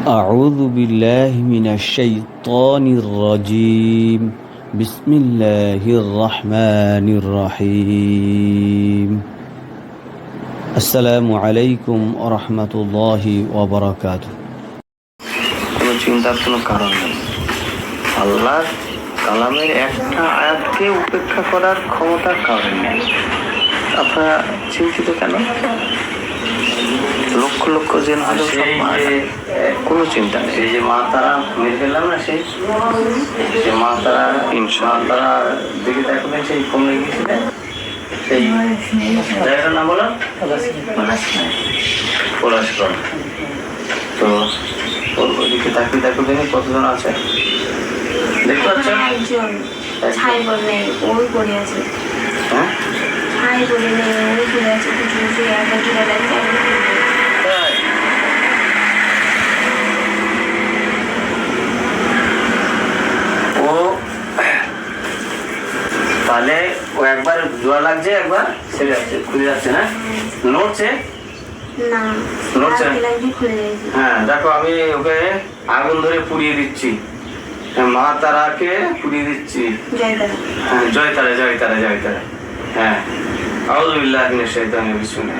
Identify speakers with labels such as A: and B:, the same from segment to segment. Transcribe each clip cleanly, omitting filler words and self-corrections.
A: أعوذ بالله من الشيطان الرجيم بسم الله الرحمن الرحيم السلام عليكم ورحمة الله وبركاته
B: কোনো চিন্তার কোনো কারণ নেই। আল্লাহর কালামের একটা আয়াতকে উপেক্ষা করার ক্ষমতা কারণ নেই। আপনারা চিন্তিত কেন? লক্ষ লক্ষ জেন হলেও সব কোনো চিন্তা নেই। এই যে মা তারা মেরে ফেললাম না, সেই মা তারা তারা দিকে দেখবেন, সেই কমে গিয়েছিলেন, সেই জায়গাটার নাম বলো পলাশগড়। তো ওদিকে তাকিয়ে দেখবেন কতজন আছে দেখতে পাচ্ছেন?
C: ছাই বলে নেই, ওই পড়ে আছে।
B: হ্যাঁ,
C: ছাই বলে নেই, ওই পড়ে আছে। কিছু কিছু একটা জোড়া লাগছে।
B: ও তাহলে ও একবার জোয়া লাগছে, একবার ছেড়ে যাচ্ছে, খুলে যাচ্ছে না, নড়ছে
C: না,
B: নড়ছে।
C: খুলে যাচ্ছে।
B: হ্যাঁ, দেখো আমি ওকে আগুন ধরে পুড়িয়ে দিচ্ছি, মা তারাকে পুড়িয়ে দিচ্ছি। হ্যাঁ, জয় তারা, জয় তারা, জয় তারা। হ্যাঁ, আউযু বিল্লাহি মিনাশ শাইতানির বিসমিল্লাহ।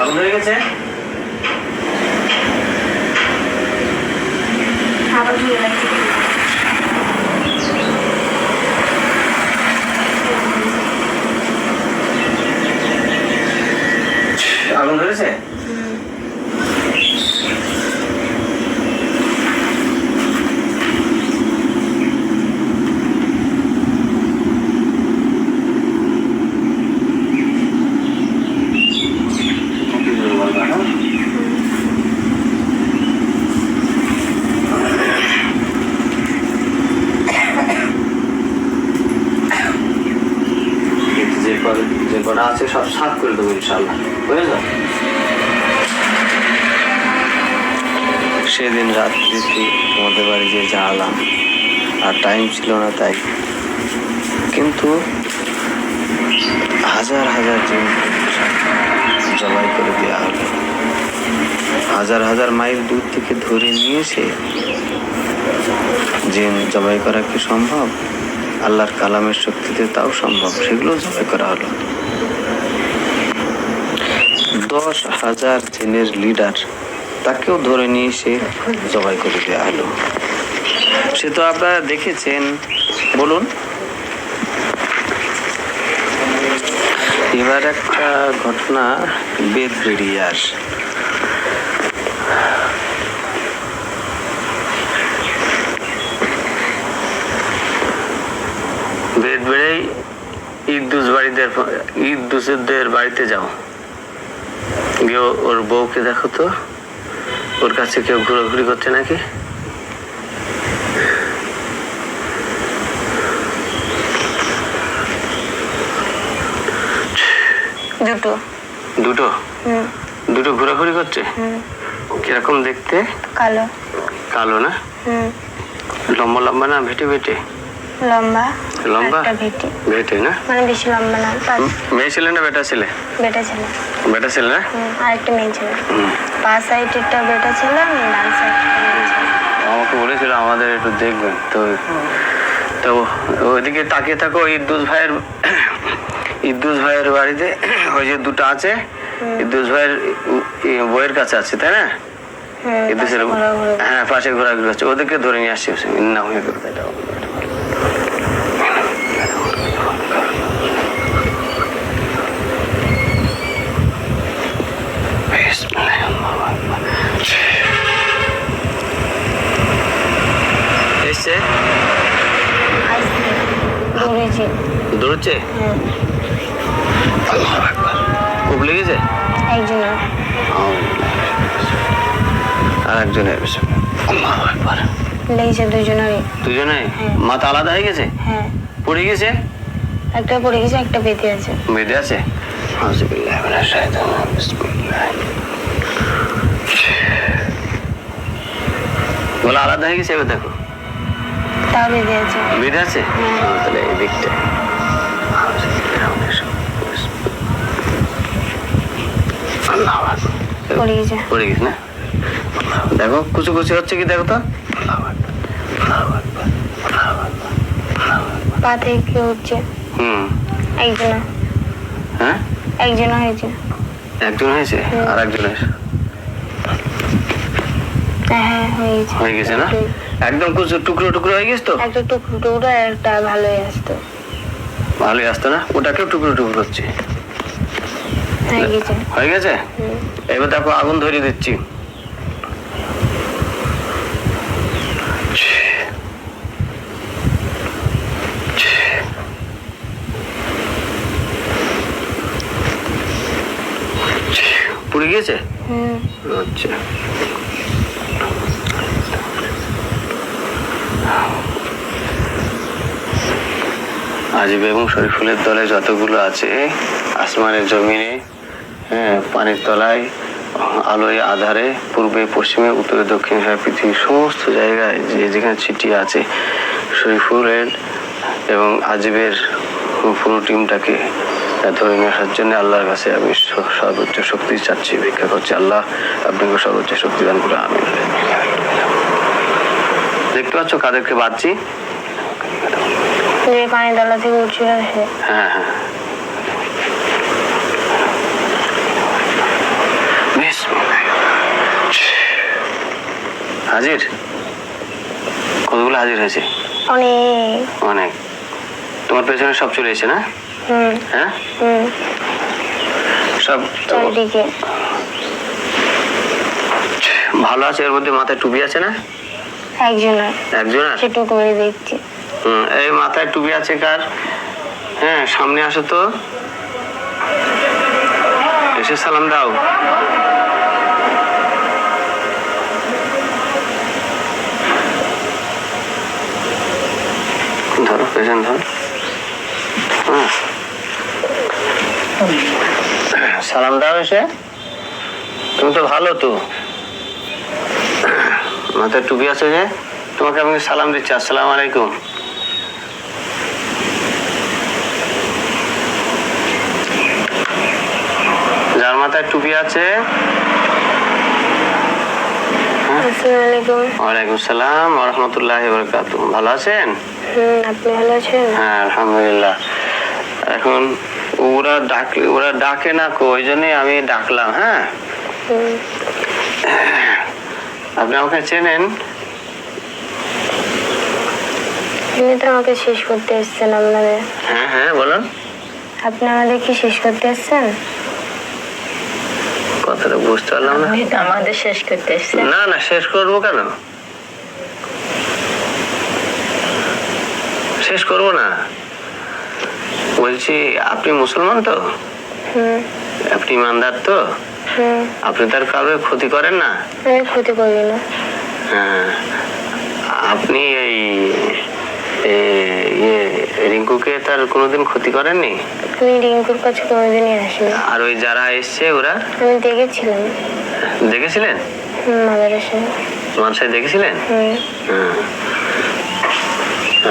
B: আগুন ধরে গেছে।
C: আবার জোড়া লাগছে।
B: আগুন ধরেছে। যে কটা আছে সব সাফ করে দেবো ইনশাল্লাহ, বুঝেছ? সেদিন রাত্রিতে তোমাদের বাড়ি যে জ্বালাম, আর টাইম ছিল না তাই, কিন্তু হাজার হাজার জন জবাই করে দেওয়া হলো। হাজার হাজার মাইল দূর থেকে ধরে নিয়েছে। জিন জবাই করা কি সম্ভব? আল্লাহর কালামের শক্তিতে তাও সম্ভব, সেগুলো জবাই করা হলো। 10,000 জিনের লিডার, তাকেও ধরে নিয়ে এসে জবাই করে দেওয়া হলো। সে তো আপনারা দেখেছেন। বলুন, এবার একটা ঘটনা বেদবেড়িয়ার। বেদবেড়েই ইদ্দুসদের বাড়িতে যাও, গিয়ে ওর বউকে দেখো তো, ওর কাছে কেউ ঘোরাঘুরি করছে নাকি?
C: দুটো
B: দুটো দুটো ঘোরাঘুরি করছে। কিরকম দেখতে?
C: কালো
B: কালো না? লম্বা লম্বা না ভেটে ভেটে?
C: লম্বা
B: লম্বা ভেটে না,
C: মানে বেশি লম্বা না।
B: মেয়ে ছেলে না বেটা ছেলে?
C: বেটা ছেলে।
B: বেটা ছেলে না?
C: আর একটা মেয়ে ছেলে। পাঁচ সাইডেরটা বেটা ছেলে, ডান সাইডেরটা মেয়ে ছেলে।
B: আমাকে বলেছিল আমাদের একটু দেখবেন, তো তো ওইদিকে তাকিয়ে থাকো। ইদ্দুস ভাইয়ের বাড়িতে ওই যে দুটো আছে, ইদ্দুস ভাইয়ের বইয়ের কাছে আছে, তাই না? ইদ্দুসের, হ্যাঁ, পাশে ঘোরাঘুরি হচ্ছে, ওদেরকে ধরে নিয়ে আসছি। না হয়ে গেল এসছে, দৌড়ছে, খুব লেগেছে
C: একজনের,
B: আর একজনের
C: লেগেছে দুজনেরই।
B: দুজনে মাথা আলাদা হয়ে গেছে?
C: হ্যাঁ,
B: পড়ে গেছে।
C: একটা পড়ে গেছে, একটা বেঁধে আছে।
B: বেঁধে আছে। বলে আলাদা হয়ে গেছে। এবার দেখো,
C: তাও বেঁধে আছে।
B: বেঁধে আছে, তাহলে এই দিকটা
C: পড়ে গেছে।
B: পড়ে গেছে না? দেখো কুচি কুচি হচ্ছে কি দেখো তো।
C: পা থেকে উঠছে। একজন
B: হ্যাঁ
C: একজন হয়েছে।
B: একজন হয়েছে আর একজন হয়েছে।
C: হ্যাঁ হয়েছে।
B: হয়ে গেছে না? একদম কুচি টুকরো টুকরো হয়ে গেছে তো?
C: একটা টুকরো টুকরো একটা ভালোই আসতো।
B: ভালোই আসতো না? ওটাকেও টুকরো টুকরো হচ্ছে।
C: হয়ে গেছে।
B: হয়ে গেছে? এবার দেখো আগুন ধরিয়ে দিচ্ছি। পুড়ে গিয়েছে? আচ্ছা আজিব এবং শরীফুলের দলে যতগুলো আছে আসমানের জমিনে, হ্যাঁ, পানির তলায়, আলোয় আধারে, পূর্বে পশ্চিমে উত্তরে দক্ষিণে, পৃথিবীর সমস্ত জায়গায় যে যেখানে ছিটিয়ে আছে শরীফুলের এবং আজিবের পুরো টিমটাকে ধরে নিয়ে আসার জন্য আল্লাহর কাছে আমি সর্বোচ্চ শক্তি চাচ্ছি, ভিক্ষা করছি। আল্লাহ আপনাকে সর্বোচ্চ শক্তি দান করে। আমি দেখতে পাচ্ছ কাদেরকে বাঁধছি?
C: পানি তলা থেকে উঠছিল।
B: হ্যাঁ হ্যাঁ হাজির। কতগুলো হাজির হয়েছে?
C: অনেক
B: অনেক। তোমার পেছনে সব চলে এসেছে না? হ্যাঁ সব
C: চারিদিকে
B: ভালো আছে। এর মধ্যে মাথায় টুপি আছে না?
C: একজনের।
B: একজনের?
C: সেটু করে দেখছি।
B: এই মাথায় টুপি আছে কার? হ্যাঁ সামনে আসো তো, এসে সালাম দাও। ধরো পেছন ধর। সালাম দাও এসে। তুমি তো ভালো তো, মাথায় টুপি আছে যে, তোমাকে আমি সালাম দিচ্ছি। আসসালামু আলাইকুম। যার মাথায় টুপি আছে, ওয়ালাইকুম সালাম ওয়া রাহমাতুল্লাহি ওয়া বারাকাতুহু। ভালো আছেন?
C: আপনি ভালো আছেন?
B: হ্যাঁ আলহামদুলিল্লাহ। এখন ওরা ডাকে না কো, ওই জন্যই আমি ডাকলাম। হ্যাঁ আপনি আমাকে চেনেন?
C: আপনি তো আমাকে শেষ করতে এসছেন আপনাদের।
B: হ্যাঁ হ্যাঁ বলুন।
C: আপনি আমাদের কি শেষ করতে এসছেন?
B: কথাটা বুঝতে পারলাম না।
C: আপনি তো আমাদের শেষ করতে এসছেন।
B: না না, শেষ করবো কেন? শেষ করবো না। বলছি আপনি মুসলমান তো? আপনি ইমানদার তো? আপনি তার কারোর ক্ষতি করেন না?
C: আমি ক্ষতি করি না।
B: হ্যাঁ আপনি এই রিঙ্কুকে তার কোনোদিন ক্ষতি করেননি?
C: আমি রিঙ্কুর কাছে কোনোদিনই আসিনি।
B: আর ওই যারা এসছে ওরা?
C: আমি দেখেছিলাম।
B: দেখেছিলেন?
C: মাদ্রাসায়।
B: মাদ্রাসায় দেখেছিলেন?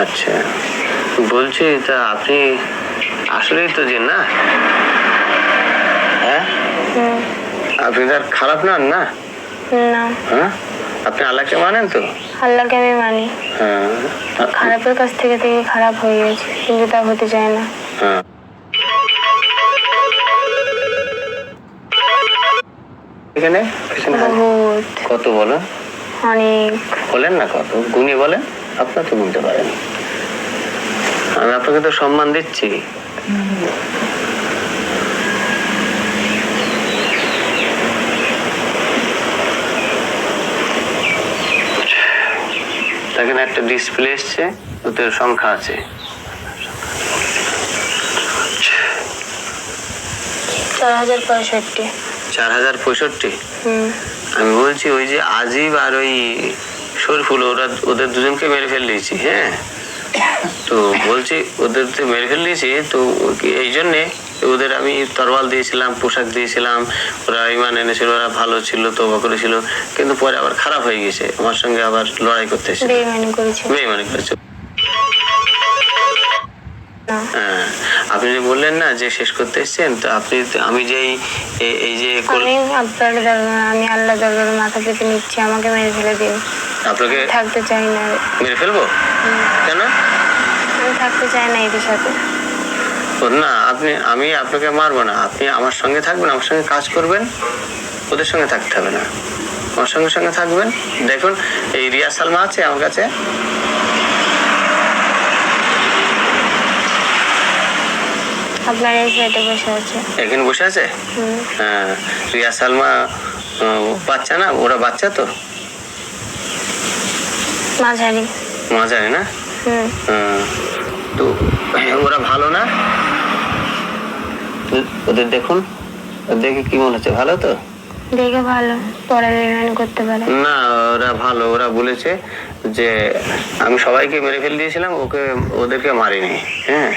B: আচ্ছা বলছি তা আপনি আসলেই তো যে না? হ্যাঁ আপনি তার খারাপ নন না?
C: না।
B: হ্যাঁ আপনি আল্লাহকে মানেন তো?
C: আল্লাহকে আমি মানি।
B: হ্যাঁ
C: খারাপের কাছ থেকে থেকে খারাপ হয়ে গেছে, কিন্তু তা হতে চায় না।
B: হ্যাঁ এখানে
C: বহুত।
B: কত বলো?
C: অনেক।
B: বলেন না কত, গুণে বলেন। আপনার তো গুনতে পারেন। আমি আপনাকে তো সম্মান দিচ্ছি। এখানে একটা ডিসপ্লে এসছে, ওতে সংখ্যা আছে।
C: 4065।
B: 4065? আমি বলছি ওই যে আজিব আর ওই শরীফুল, ওদের দুজনকে মেরে ফেল দিয়েছি। হ্যাঁ তো বলছি ওদের তো মেরে ফেল দিয়েছি, তো এই জন্যে ওদের আমি তরোয়াল দিয়েছিলাম, পোশাক দিয়েছিলাম, ওরা ইমান এনেছিল, ওরা ভালো ছিল, তওবা করেছিল, কিন্তু পরে আবার খারাপ হয়ে গেছে, আমার সঙ্গে আবার লড়াই করতে এসেছে, বেঈমানি করেছে।
C: না।
B: হ্যাঁ, আপনি যে বললেন না যে শেষ করতে এসেছেন, তো আপনি আমি যে এই যে
C: আমি আপনার দরবার, আমি আল্লাহ দরবারে মাথা পেতে নিচ্ছি, আমাকে মেরে ফেলে দিন।
B: আপনাকে
C: থাকতে চাই না।
B: মেরে ফেলবো? কেন?
C: আমি থাকতে চাই না এদের সাথে।
B: না, আমি আপনাকে মারবো না, আপনি আমার সঙ্গে থাকবেন, আমার সঙ্গে কাজ করবেন, ওদের সঙ্গে থাকতে হবে না, আমার সঙ্গে সঙ্গে থাকবেন। দেখুন এই রিয়া সালমা আছে আমার কাছে,
C: আপনার এই সাইডে বসে আছে।
B: এখানে বসে আছে। হ্যাঁ, রিয়া সালমা বাচ্চা না, ওরা বাচ্চা তো
C: মাঝারি।
B: মাঝারি না? তো ওরা ভালো না? ওদের দেখুন, দেখে কি মনে হচ্ছে? ভালো তো?
C: দেখে ভালো, পড়ালেখা করতে পারে
B: না, ওরা ভালো। ওরা বলেছে যে আমি সবাইকে মেরে ফেলে দিয়েছিলাম, ওদেরকে মারিনি। হ্যাঁ,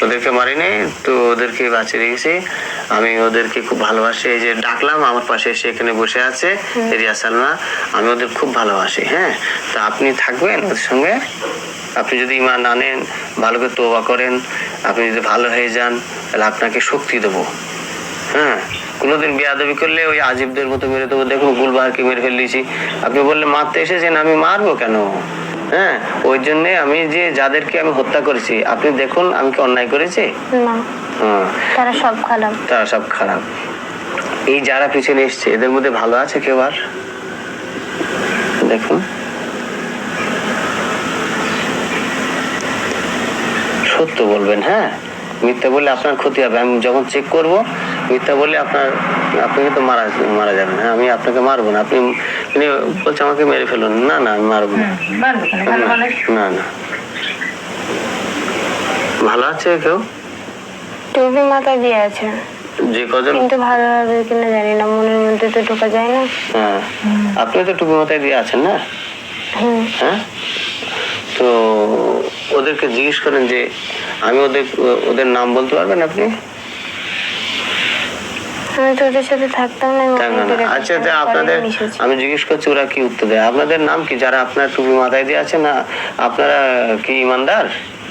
B: ওদেরকে মারিনি, তো ওদেরকে বাঁচিয়ে রেখেছি। আমি ওদেরকে খুব ভালোবাসি। এই যে ডাকলাম, আমার পাশে এসে এখানে বসে আছে রিয়া সালমা, আমি ওদের খুব ভালোবাসি। হ্যাঁ, তা আপনি থাকবেন ওদের সঙ্গে? আপনি যদি ঈমান আনেন, ভালো করে তওবা করেন, আপনি যদি ভালো হয়ে যান, তাহলে আপনাকে শক্তি দেবো। হ্যাঁ, কোনোদিন বেয়াদবি করলে ওই আজিবদের মতো মেরে দেবো। দেখুন গুলবাহারকে মেরে ফেলে দিয়েছি, আপনি বললে মারতে এসেছেন, আমি মারবো কেন? হ্যাঁ, ওই জন্যে আমি যে যাদেরকে আমি হত্যা করেছি, আপনি দেখুন আমি কি অন্যায় করেছি?
C: না, তারা সব খারাপ।
B: তারা সব খারাপ। এই যারা পিছনে এসছে, এদের মধ্যে ভালো আছে কেউ? আর দেখুন, সত্য বলবেন। হ্যাঁ, মিথ্যা বললে আপনার ক্ষতি হবে। আমি যখন চেক করব, মিথ্যা বললে আপনি তো মারা যাবেন। হ্যাঁ, আমি আপনাকে মারবো না। আপনি বলছে আমাকে মেরে ফেলুন। না না, আমি মারবো না। না না, ভালো আছে কেউ?
C: টুপি মাথায় দিয়ে আছে
B: যে কজন,
C: কিন্তু ভালো হবে কিনা জানি না, মনের মধ্যে তো ঢোকা যায় না।
B: হ্যাঁ, আপনি তো টুপি মাথায় দিয়ে আছেন না? হ্যাঁ, তো ওদেরকে জিজ্ঞেস করেন যে আমি ওদের নাম বলতে পারবেন আপনি?
C: আমি তো ওদের সাথে থাকতাম না।
B: আচ্ছা, আপনাদের আমি জিজ্ঞেস করছি, ওরা কি উত্তর দেয়? আপনাদের নাম কি, যারা আপনার টুপি মাথায় দিয়ে আছে? না আপনারা কি ইমানদার?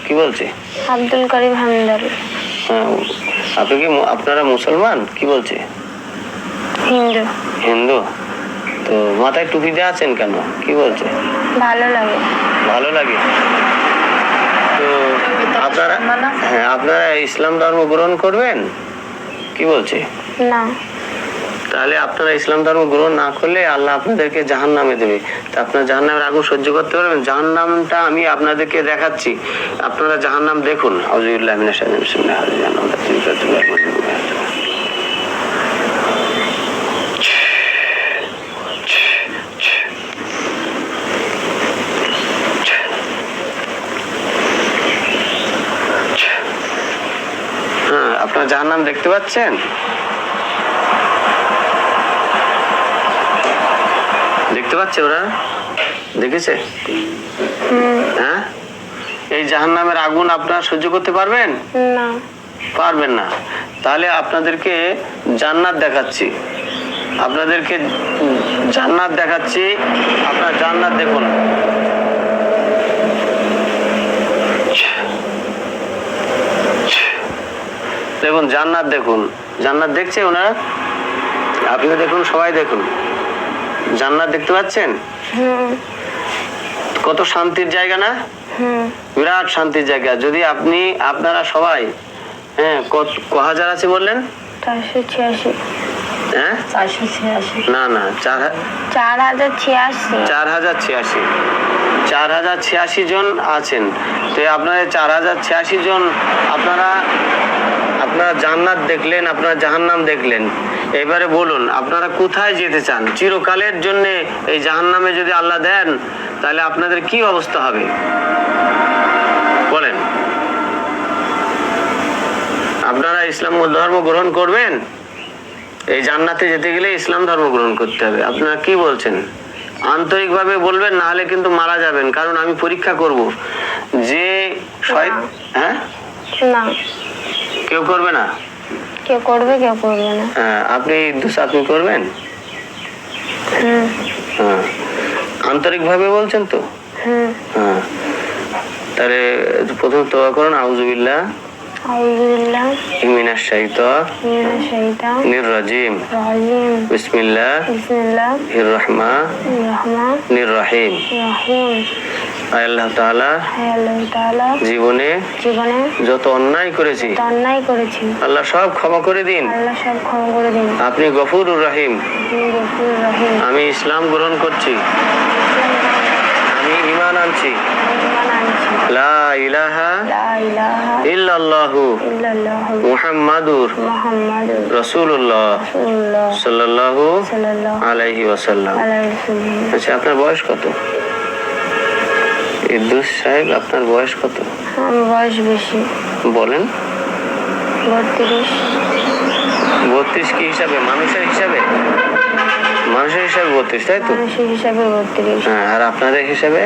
B: কি বলছে?
C: আব্দুল করিম হামদার।
B: হ্যাঁ, আপনি কি আপনারা মুসলমান? কি বলছে?
C: হিন্দু।
B: হিন্দু? তো মাথায় টুপি দিয়ে আছেন কেন? কি বলছে?
C: ভালো লাগে।
B: ভালো লাগে? তো আপনারা, হ্যাঁ, আপনারা ইসলাম ধর্ম গ্রহণ করবেন? কি বলছে?
C: না।
B: তাহলে আপনারা ইসলাম ধর্ম গ্রহণ না করলে আল্লাহ আপনাদেরকে জাহান্নামে দেবে। তা আপনারা জাহান্নামের আগুন সহ্য করতে পারবেন? জাহান্নামটা আমি আপনাদেরকে দেখাচ্ছি, আপনারা জাহান্নাম দেখুন। আউযুবিল্লাহি মিনাশ শাইতানির রাজিম। হ্যাঁ, আপনারা জাহান্নাম দেখতে পাচ্ছেন? দেখতে পাচ্ছে? ওরা দেখেছে? হ্যাঁ, এই জাহান্নামের আগুন আপনারা সহ্য করতে পারবেন?
C: না,
B: পারবেন না। তাহলে আপনাদেরকে জান্নাত দেখাচ্ছি, আপনাদেরকে জান্নাত দেখাচ্ছি। আপনারা জান্নাত দেখুন। দেখুন জান্নাত, দেখুন জান্নাত। দেখছে ওনারা? আপনিও দেখুন, সবাই দেখুন। জান্নাত দেখতে পাচ্ছেন? কত শান্তির জায়গা না? বিরাট শান্তির জায়গা। যদি আপনারা সবাই, হ্যাঁ, ক হাজার আছে বললেন?
C: 486।
B: হ্যাঁ,
C: 486।
B: না না,
C: 4086।
B: 4086। 4086 জন আছেন। তো আপনারা 4086 জন, আপনারা জান্নাত দেখলেন, আপনারা জাহান্নাম দেখলেন। এবারে বলুন আপনারা কোথায় যেতে চান? চিরকালের জন্য এই জাহান্নামে যদি আল্লাহ দেন, তাহলে আপনাদের কি অবস্থা হবে বলেন? আপনারা ইসলাম ধর্ম গ্রহণ করবেন? এই জান্নাতে যেতে গেলে ইসলাম ধর্ম গ্রহণ করতে হবে। আপনারা কি বলছেন? আন্তরিকভাবে বলবেন, না হলে কিন্তু মারা যাবেন। কারণ আমি পরীক্ষা করব যে হ্যাঁ,
C: না,
B: কেউ করবে না।
C: কেউ করবে, কেউ করবে না।
B: হ্যাঁ, আপনি করবেন? হ্যাঁ, আন্তরিকভাবে বলছেন তো? হ্যাঁ, তাহলে প্রথম তওবা করুন, আউযুবিল্লাহ
C: আউযুবিল্লাহ
B: মিনাশ
C: মিনাশ
B: শাইতানির রাজিম
C: রাজিম
B: বিসমিল্লাহির রহমানির রহিম। আল্লাহ তাআলা জীবনে যত অন্যায় করেছি আল্লাহ সব ক্ষমা করে দিন। আপনি গফুরুর রহিম। আমি ইসলাম গ্রহণ করছি, আমি ঈমান আনছি। লা ইলাহা ইল্লাল্লাহু মুহাম্মাদুর রাসূলুল্লাহ সাল্লাল্লাহু আলাইহি ওয়াসাল্লাম। আচ্ছা, আপনার বয়স কত? ইদ্দুস সাহেব, আপনার বয়স কত?
C: আমার বয়স বেশি।
B: বলেন।
C: 32।
B: 32 কি হিসাবে? মানুষের হিসাবে? মানুষের হিসাবে 32, তাই তো?
C: মানুষের হিসাবে 32।
B: হ্যাঁ, আর আপনাদের হিসাবে?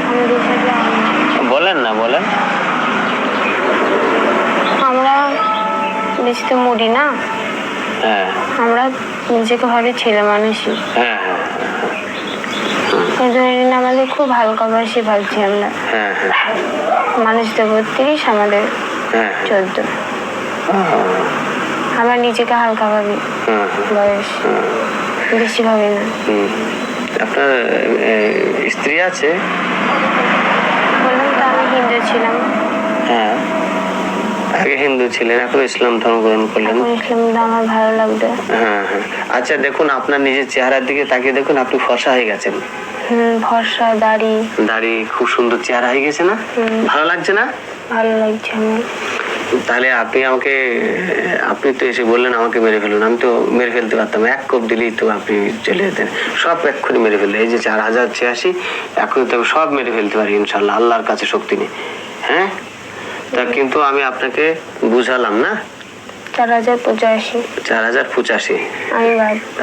C: আমাদের হিসাবে
B: বলেন না, বলেন।
C: আমরা বেশি তো মরি না।
B: হ্যাঁ,
C: আমরা নিজেকে ভাবে ছেলে মানুষই।
B: হ্যাঁ হ্যাঁ
C: আমাদের খুব হালকা বয়সী ভাবছি আমরা।
B: হ্যাঁ হ্যাঁ
C: মানুষ তো 32, আমাদের 14। আমরা নিজেকে হালকা ভাবি, বয়স বেশি ভাবি না।
B: আপনার স্ত্রী আছে?
C: বললাম তো আমি হিন্দু ছিলাম।
B: হ্যাঁ, আগে হিন্দু ছিলেন, এখন ইসলাম ধর্ম গ্রহণ করলেন।
C: ইসলাম আমার ভালো লাগবে।
B: হ্যাঁ হ্যাঁ। আচ্ছা, দেখুন আপনার নিজের চেহারার দিকে তাকিয়ে দেখুন, আপনি ফর্সা হয়ে গেছেন।
C: ফর্সা, দাড়ি
B: খুব সুন্দর চেহারা হয়ে গেছে না? ভালো লাগছে না?
C: ভালো লাগছে আমার।
B: তাহলে আপনি তো এসে বললেন আমাকে মেরে ফেলুন, আমি তো মেরে ফেলতে পারতাম। এক কোপ দিলেই তো আপনি চলে যেতেন, সব এক্ষুনি মেরে ফেললেন। এই যে 4086, এখন তো আমি সব মেরে ফেলতে পারি ইনশাল্লাহ, আল্লাহর কাছে শক্তি নেই। হ্যাঁ, তা কিন্তু আমি আপনাকে বুঝালাম না।
C: 4085।
B: 4085।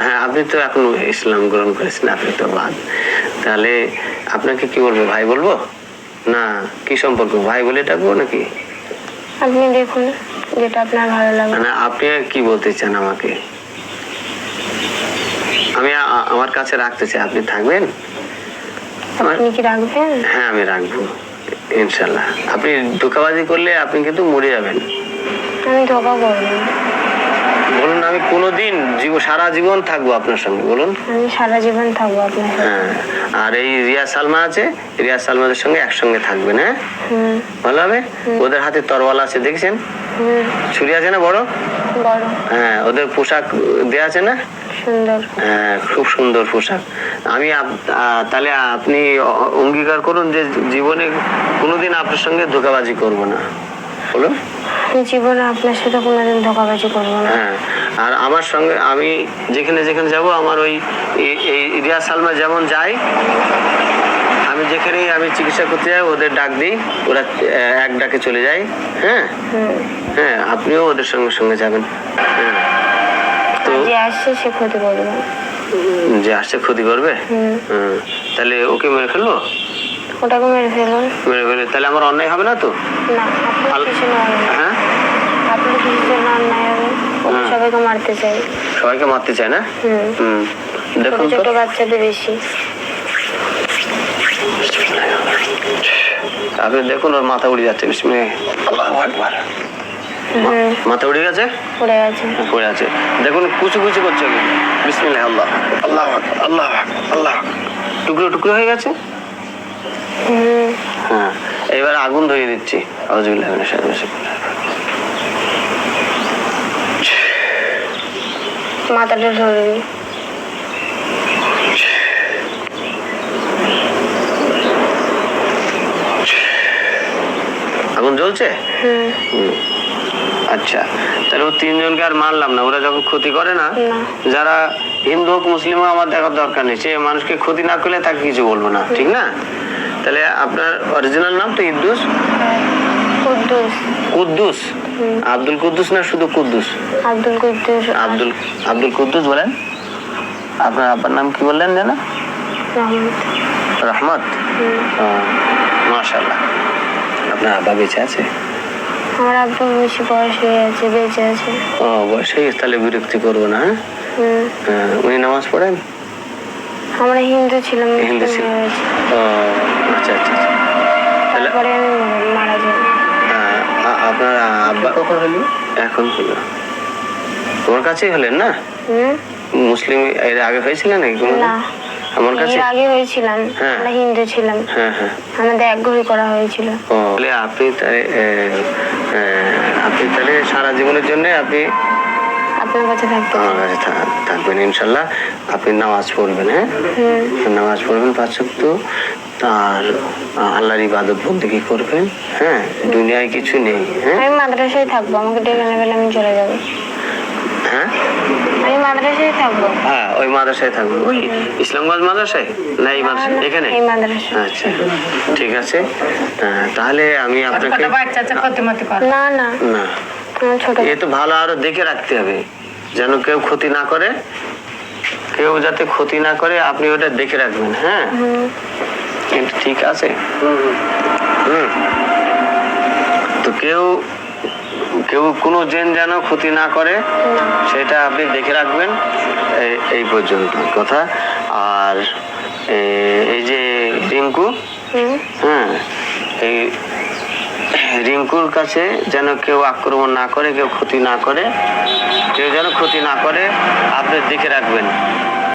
B: হ্যাঁ, আপনি তো এখন ইসলাম গ্রহণ করেছেন, আপনি তো বাদ। তাহলে আপনাকে কি বলবো, ভাই বলবো না কি সম্পর্ক, ভাই বলে ডাকবো নাকি?
C: আপনি দেখুন যেটা আপনার ভালো লাগে।
B: মানে আপনি কি বলতে চান আমাকে? আমি আমার কাছে রাখতে চাই, আপনি থাকবেন?
C: আপনি কি রাখবেন?
B: হ্যাঁ, আমি রাখবো ইনশাল্লাহ। আপনি ধোঁকাবাজি করলে আপনি কিন্তু মরে যাবেন।
C: আমি ধোঁকা করবো না।
B: বলুন, আমি কোনোদিন সারা জীবন থাকবো আপনার সঙ্গে। বলুন।
C: আমি সারা জীবন থাকবো আপনার সাথে।
B: হ্যাঁ, আর এই রিয়া সালমা আছে, রিয়া সালমাদের সঙ্গে একসঙ্গে থাকবেন। হ্যাঁ, ভালো হবে। ওদের হাতে তরোয়াল আছে, দেখছেন? ছুরি আছে না? বড়। হ্যাঁ, ওদের পোশাক দেয়া আছে না?
C: সুন্দর।
B: হ্যাঁ, খুব সুন্দর পোশাক। তাহলে আপনি অঙ্গীকার করুন যে জীবনে কোনোদিন আপনার সঙ্গে ধোঁকাবাজি করবো না। বলুন।
C: জীবনে আপনার সাথে কোনোদিন ধোঁকাবাজি করবো না।
B: হ্যাঁ, আর আমার সঙ্গে আমি যেখানে যেখানে যাব, আমার ওই রিয়া সালমা যেমন যায়, আমি যেখানেই আমি চিকিৎসা করতে যাই ওদের ডাক দিই, ওরা এক ডাকে চলে যায়। হ্যাঁ হ্যাঁ, আপনিও ওদের সঙ্গে সঙ্গে যাবেন।
C: তো যে আসছে সে ক্ষতি করবে।
B: যে আসছে ক্ষতি করবে? তাহলে ওকে মেরে ফেলবো?
C: ওটাকে মেরে ফেলুন।
B: মেরে ফেলে তাহলে আমার অন্যায় হবে না তো?
C: না, আপনার কিছু না।
B: হ্যাঁ,
C: আপনার কিছু জন্য অন্যায় হবে। সবাইকে মারতে চাই।
B: সবাইকে মারতে চায় না? দেখুন,
C: ছোট বাচ্চাদের বেশি।
B: আপনি দেখুন, ওর মাথা উড়ে যাচ্ছে। আল্লাহু আকবার। মাথা উড়ে গেছে, পড়ে আছে। দেখুন, কুচু কুচু করছে। বিসমিল্লাহ, আল্লাহ আল্লাহ আল্লাহ আল্লাহ। টুকরো টুকরো হয়ে গেছে। হ্যাঁ, এবার আগুন ধরিয়ে দিচ্ছি। আউযুবিল্লাহি মিনাশ শাইতানির রাজিম।
C: মাথাটা ধরে
B: আগুন জ্বলছে। আচ্ছা, তাহলে ও 3 জনকে আর মারলাম না। ওরা যখন ক্ষতি করে না, যারা হিন্দু হোক মুসলিম হোক, আমার দেখার দরকার নেই। সে মানুষকে ক্ষতি না করলে তাকে কিছু বলবো না, ঠিক না? তাহলে আপনার অরিজিনাল নাম তো ইদ্দুস? কুদ্দুস। আব্দুল কুদ্দুস না শুধু কুদ্দুস? আব্দুল কুদ্দুস বলেন। আপনার আব্বার নাম কি বললেন যেন? রহমত। মাশাআল্লাহ। আপনার আব্বা বেঁচে আছে?
C: আমার আব্বা বেশি বয়স হয়ে আছে, বেঁচে আছে।
B: ও, বয়স হয়ে গেছে, তাহলে বিরক্তি করবো না। হ্যাঁ, উনি নামাজ পড়েন?
C: আমরা হিন্দু ছিলাম।
B: হিন্দু ছিলাম। ও আচ্ছা আচ্ছা।
C: তারপরে আমি মারা যাই।
B: আপনার আব্বা
A: কখন হলো?
B: এখন হলো তোমার কাছেই হলেন না?
C: হুম?
B: মুসলিম এর আগে হয়েছিলেন নাকি?
C: না,
B: আমার কাছে
C: এর আগে হয়েছিলাম।
B: হ্যাঁ।
C: আমরা হিন্দু ছিলাম,
B: হ্যাঁ হ্যাঁ।
C: আমাদের এক ঘড়ি করা হয়েছিল।
B: ও, তাহলে আপনি আপনি তাহলে সারা জীবনের জন্য আপনি
C: আপনার কাছে থাকতে
B: আমার কাছে থাকবেন ইনশাল্লাহ। আপনি নামাজ পড়বেন, হ্যাঁ নামাজ পড়বেন 5 ওয়াক্ত, আর আল্লাহর ইবাদত বন্দেগী করবেন। হ্যাঁ, দুনিয়ায় কিছু নেই। হ্যাঁ
C: আমি মাদ্রাসায় থাকবো, আমাকে ডেকে নেবেন, আমি চলে যাবো।
B: হ্যাঁ
C: আমি মাদ্রাসায় থাকবো।
B: হ্যাঁ, ওই মাদ্রাসায় থাকবো। ওই ইসলামগঞ্জ মাদ্রাসায় না এই মাদ্রাসা এখানে?
C: এই মাদ্রাসা।
B: আচ্ছা, ঠিক আছে। তাহলে আমি আপনাকে
C: না না,
B: না,
C: আমার ছোট
B: এ তো ভালো আরো দেখে রাখতে হবে যেন কেউ ক্ষতি না করে, কেউ যাতে ক্ষতি না করে, আপনি ওটা দেখে রাখবেন। হ্যাঁ, কিন্তু ঠিক আছে। তো কেউ কোনো জেন যেন ক্ষতি না করে সেটা আপনি দেখে রাখবেন। এই পর্যন্ত কথা। আর এই যে রিঙ্কু, হ্যাঁ, এই রিঙ্কুর কাছে যেন কেউ আক্রমণ না করে, কেউ ক্ষতি না করে, কেউ যেন ক্ষতি না করে, আপনি দেখে রাখবেন।